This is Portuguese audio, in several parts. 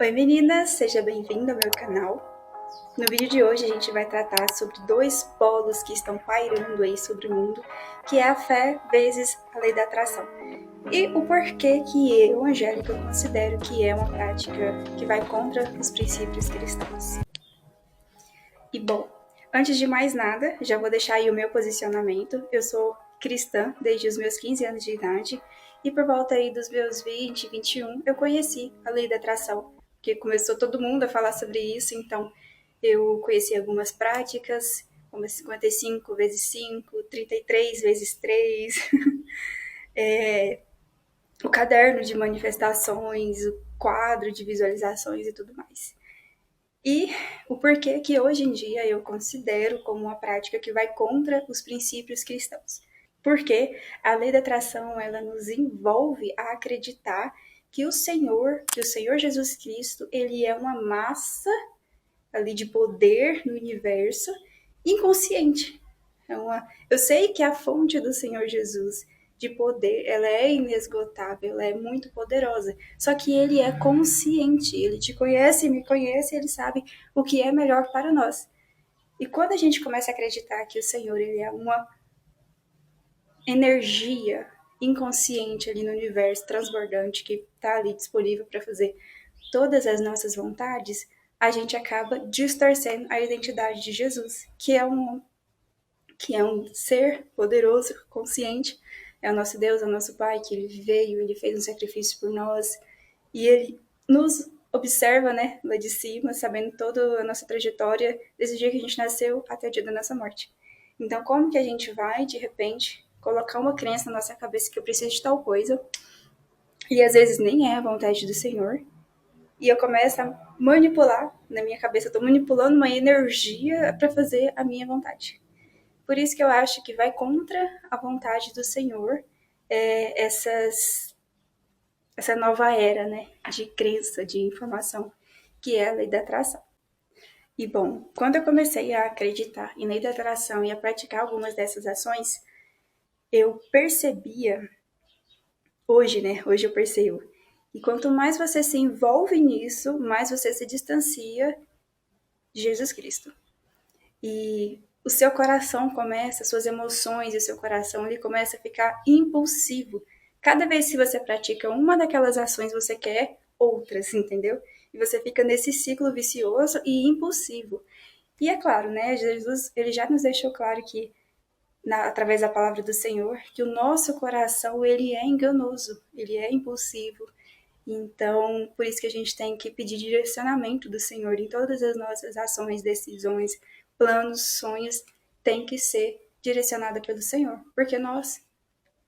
Oi meninas, seja bem-vinda ao meu canal. No vídeo de hoje a gente vai tratar sobre dois polos que estão pairando aí sobre o mundo, que é a fé vezes a lei da atração. E o porquê que eu, Angélica, considero que é uma prática que vai contra os princípios cristãos. E bom, antes de mais nada, já vou deixar aí o meu posicionamento. Eu sou cristã desde os meus 15 anos de idade e por volta aí dos meus 20, 21, eu conheci a lei da atração, porque começou todo mundo a falar sobre isso, então eu conheci algumas práticas, como 55 vezes 5, 33 vezes 3, o caderno de manifestações, o quadro de visualizações e tudo mais. E o porquê que hoje em dia eu considero como uma prática que vai contra os princípios cristãos. Porque a lei da atração, ela nos envolve a acreditar que o Senhor Jesus Cristo, ele é uma massa ali de poder no universo inconsciente. Eu sei que a fonte do Senhor Jesus de poder, ela é inesgotável, ela é muito poderosa. Só que ele é consciente, ele te conhece, me conhece, ele sabe o que é melhor para nós. E quando a gente começa a acreditar que o Senhor ele é uma energia inconsciente ali no universo, transbordante, que está ali disponível para fazer todas as nossas vontades, a gente acaba distorcendo a identidade de Jesus, que é um ser poderoso, consciente, é o nosso Deus, é o nosso Pai, que ele veio, ele fez um sacrifício por nós, e ele nos observa, né, lá de cima, sabendo toda a nossa trajetória, desde o dia que a gente nasceu até o dia da nossa morte. Então, como que a gente vai, de repente, colocar uma crença na nossa cabeça que eu preciso de tal coisa, e às vezes nem é a vontade do Senhor, e eu começo a manipular na minha cabeça, eu tô manipulando uma energia para fazer a minha vontade. Por isso que eu acho que vai contra a vontade do Senhor essa nova era, né, de crença, de informação, que é a lei da atração. E bom, quando eu comecei a acreditar em lei da atração e a praticar algumas dessas ações, eu percebia, hoje, né, hoje eu percebo, e quanto mais você se envolve nisso, mais você se distancia de Jesus Cristo. E o seu coração começa, suas emoções e o seu coração, ele começa a ficar impulsivo. Cada vez que você pratica uma daquelas ações, você quer outras, entendeu? E você fica nesse ciclo vicioso e impulsivo. E é claro, né, Jesus, ele já nos deixou claro que, através da palavra do Senhor, que o nosso coração, ele é enganoso, ele é impulsivo. Então, por isso que a gente tem que pedir direcionamento do Senhor em todas as nossas ações, decisões, planos, sonhos, tem que ser direcionada pelo Senhor, porque nós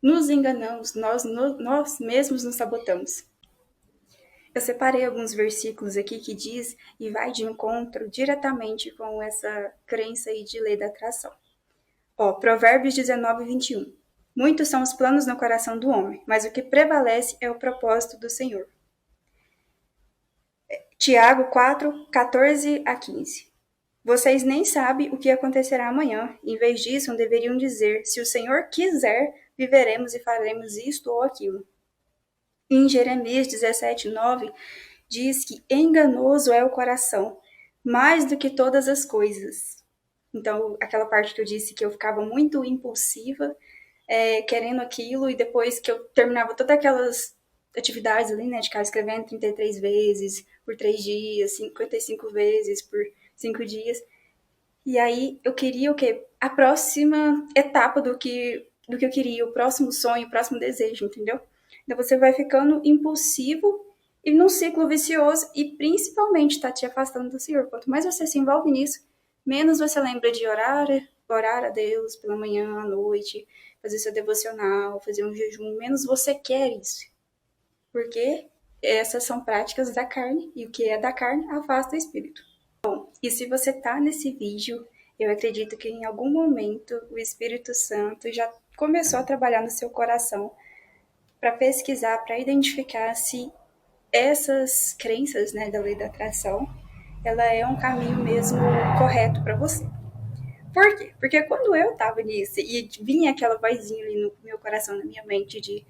nos enganamos, nós mesmos nos sabotamos. Eu separei alguns versículos aqui que diz e vai de encontro diretamente com essa crença aí de lei da atração. Provérbios 19, 21. Muitos são os planos no coração do homem, mas o que prevalece é o propósito do Senhor. Tiago 4, 14 a 15. Vocês nem sabem o que acontecerá amanhã. Em vez disso, deveriam dizer, se o Senhor quiser, viveremos e faremos isto ou aquilo. Em Jeremias 17, 9, diz que enganoso é o coração, mais do que todas as coisas. Então, aquela parte que eu disse que eu ficava muito impulsiva, querendo aquilo, e depois que eu terminava todas aquelas atividades ali, né, de ficar escrevendo 33 vezes por 3 dias, 55 vezes por 5 dias. E aí eu queria o quê? A próxima etapa do que eu queria, o próximo sonho, o próximo desejo, entendeu? Então você vai ficando impulsivo e num ciclo vicioso e principalmente está te afastando do Senhor. Quanto mais você se envolve nisso, menos você lembra de orar a Deus pela manhã, à noite, fazer seu devocional, fazer um jejum, menos você quer isso. Porque essas são práticas da carne e o que é da carne afasta o espírito. Bom, e se você tá nesse vídeo, eu acredito que em algum momento o Espírito Santo já começou a trabalhar no seu coração para pesquisar, para identificar se essas crenças, né, da lei da atração, ela é um caminho mesmo correto para você. Por quê? Porque quando eu tava nisso e vinha aquela vozinha ali no meu coração, na minha mente de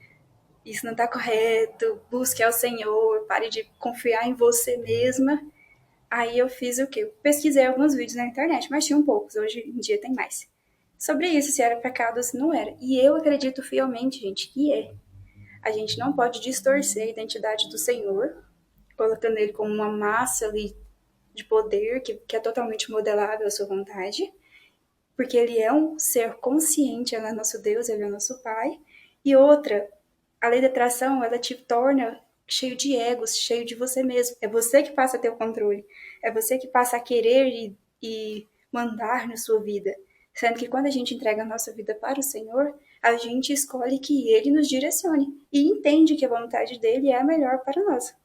isso não tá correto, busque ao Senhor, pare de confiar em você mesma. Aí eu fiz o quê? Eu pesquisei alguns vídeos na internet, mas tinham poucos, hoje em dia tem mais. Sobre isso, se era pecado ou se não era. E eu acredito fielmente, gente, que é. A gente não pode distorcer a identidade do Senhor, colocando ele como uma massa ali de poder que é totalmente modelável à sua vontade, porque ele é um ser consciente, ele é nosso Deus, ele é nosso Pai. E outra, a lei da atração, ela te torna cheio de egos, cheio de você mesmo. É você que passa a ter o controle. É você que passa a querer e mandar na sua vida. Sendo que quando a gente entrega a nossa vida para o Senhor, a gente escolhe que Ele nos direcione e entende que a vontade dele é a melhor para nós.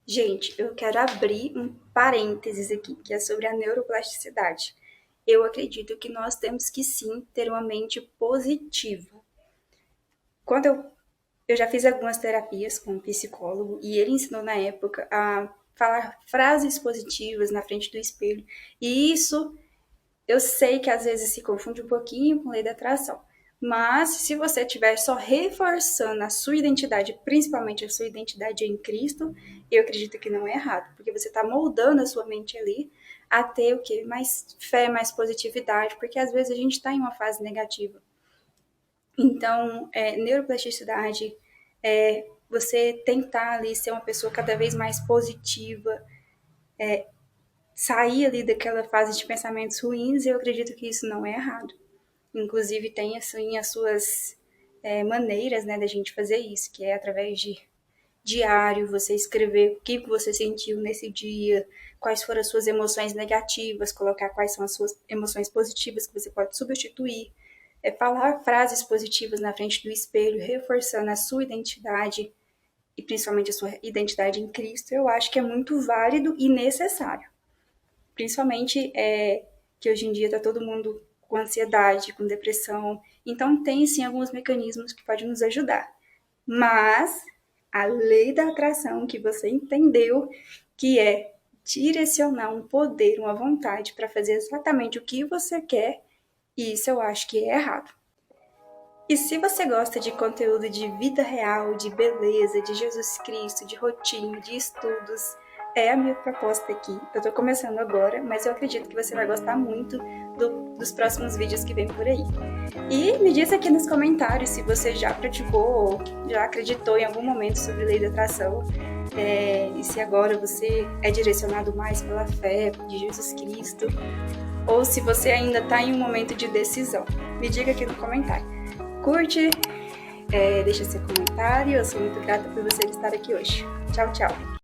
Gente, eu quero abrir um parênteses aqui, que é sobre a neuroplasticidade. Eu acredito que nós temos que sim ter uma mente positiva. Quando eu já fiz algumas terapias com um psicólogo e ele ensinou na época a falar frases positivas na frente do espelho. E isso eu sei que às vezes se confunde um pouquinho com a lei da atração. Mas se você estiver só reforçando a sua identidade, principalmente a sua identidade em Cristo, eu acredito que não é errado, porque você está moldando a sua mente ali a ter o quê? Mais fé, mais positividade, porque às vezes a gente está em uma fase negativa. Então, neuroplasticidade é você tentar ali ser uma pessoa cada vez mais positiva, sair ali daquela fase de pensamentos ruins, eu acredito que isso não é errado. Inclusive tem assim as suas maneiras, né, da gente fazer isso, que é através de diário, você escrever o que você sentiu nesse dia, quais foram as suas emoções negativas, colocar quais são as suas emoções positivas que você pode substituir, falar frases positivas na frente do espelho, reforçando a sua identidade e principalmente a sua identidade em Cristo, eu acho que é muito válido e necessário. Principalmente que hoje em dia está todo mundo com ansiedade, com depressão, então tem sim alguns mecanismos que podem nos ajudar. Mas a lei da atração que você entendeu, que é direcionar um poder, uma vontade para fazer exatamente o que você quer, isso eu acho que é errado. E se você gosta de conteúdo de vida real, de beleza, de Jesus Cristo, de rotina, de estudos, é a minha proposta aqui. Eu estou começando agora, mas eu acredito que você vai gostar muito dos próximos vídeos que vem por aí. E me diz aqui nos comentários se você já praticou ou já acreditou em algum momento sobre lei da atração, e se agora você é direcionado mais pela fé de Jesus Cristo, ou se você ainda está em um momento de decisão. Me diga aqui no comentário. Curte, deixa seu comentário, eu sou muito grata por você estar aqui hoje. Tchau, tchau!